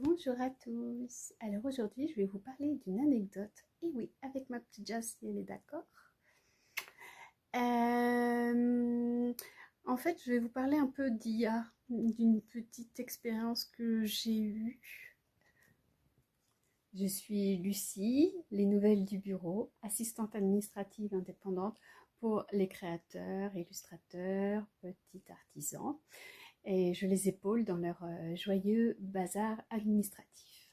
Bonjour à tous. Alors aujourd'hui, je vais vous parler d'une anecdote. Et oui, avec ma petite Jas, si elle est d'accord. Euh, En fait, je vais vous parler un peu d'IA, d'une petite expérience que j'ai eue. Je suis Lucie, les nouvelles du bureau, assistante administrative indépendante pour les créateurs, illustrateurs, petits artisans. Et je les épaule dans leur joyeux bazar administratif.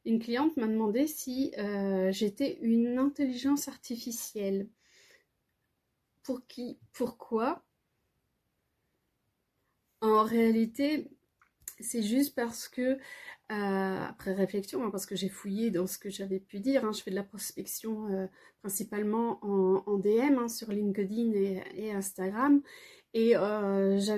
Une cliente m'a demandé si j'étais une intelligence artificielle. Pour qui? Pourquoi? En réalité, c'est juste parce que, après réflexion, hein, parce que j'ai fouillé dans ce que j'avais pu dire, hein, je fais de la prospection principalement en DM, hein, sur LinkedIn et Instagram. Et euh, je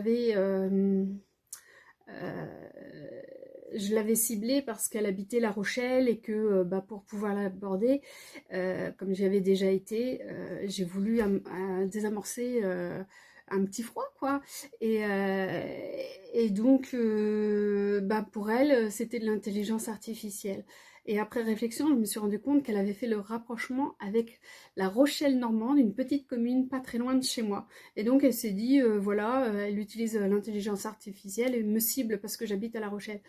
l'avais ciblée parce qu'elle habitait La Rochelle et que pour pouvoir l'aborder, comme j'y avais déjà été, j'ai voulu désamorcer un petit froid, quoi. Et donc, pour elle, c'était de l'intelligence artificielle. Et après réflexion, je me suis rendu compte qu'elle avait fait le rapprochement avec La Rochelle normande, une petite commune pas très loin de chez moi. Et donc elle s'est dit, voilà, elle utilise l'intelligence artificielle et me cible parce que j'habite à La Rochelle.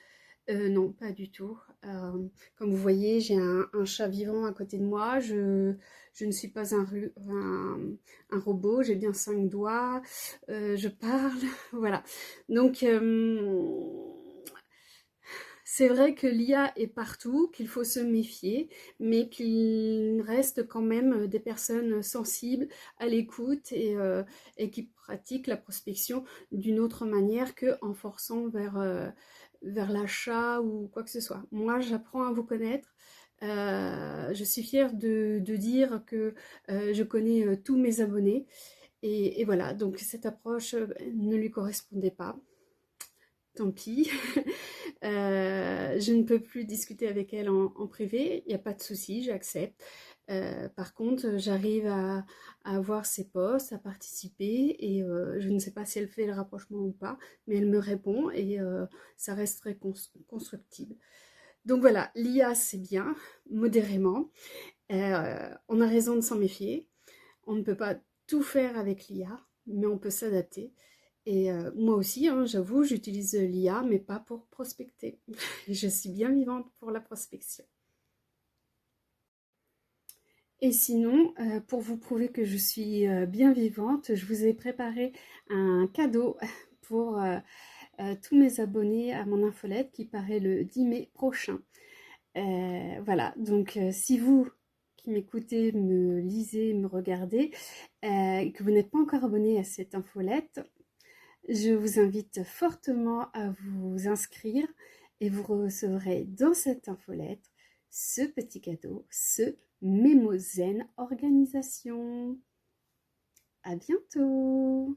Non, pas du tout. Comme vous voyez, j'ai un chat vivant à côté de moi. Je ne suis pas un robot, j'ai bien 5 doigts, je parle, voilà. Donc, c'est vrai que l'IA est partout, qu'il faut se méfier, mais qu'il reste quand même des personnes sensibles à l'écoute et qui pratiquent la prospection d'une autre manière qu'en forçant vers l'achat ou quoi que ce soit. Moi, j'apprends à vous connaître. Je suis fière de dire que je connais tous mes abonnés. Et voilà, donc cette approche ne lui correspondait pas. Tant pis. Je ne peux plus discuter avec elle en privé, il n'y a pas de souci, j'accepte. Par contre, j'arrive à voir ses posts, à participer, et je ne sais pas si elle fait le rapprochement ou pas, mais elle me répond et ça reste très constructible. Donc voilà, l'IA c'est bien, modérément. On a raison de s'en méfier. On ne peut pas tout faire avec l'IA, mais on peut s'adapter. Et moi aussi, hein, j'avoue, j'utilise l'IA, mais pas pour prospecter. Je suis bien vivante pour la prospection. Et sinon, pour vous prouver que je suis bien vivante, je vous ai préparé un cadeau pour tous mes abonnés à mon infolette qui paraît le 10 mai prochain. Voilà, donc si vous qui m'écoutez, me lisez, me regardez, et que vous n'êtes pas encore abonné à cette infolette, je vous invite fortement à vous inscrire et vous recevrez dans cette infolettre ce petit cadeau, ce Mémo Zen Organisation. À bientôt!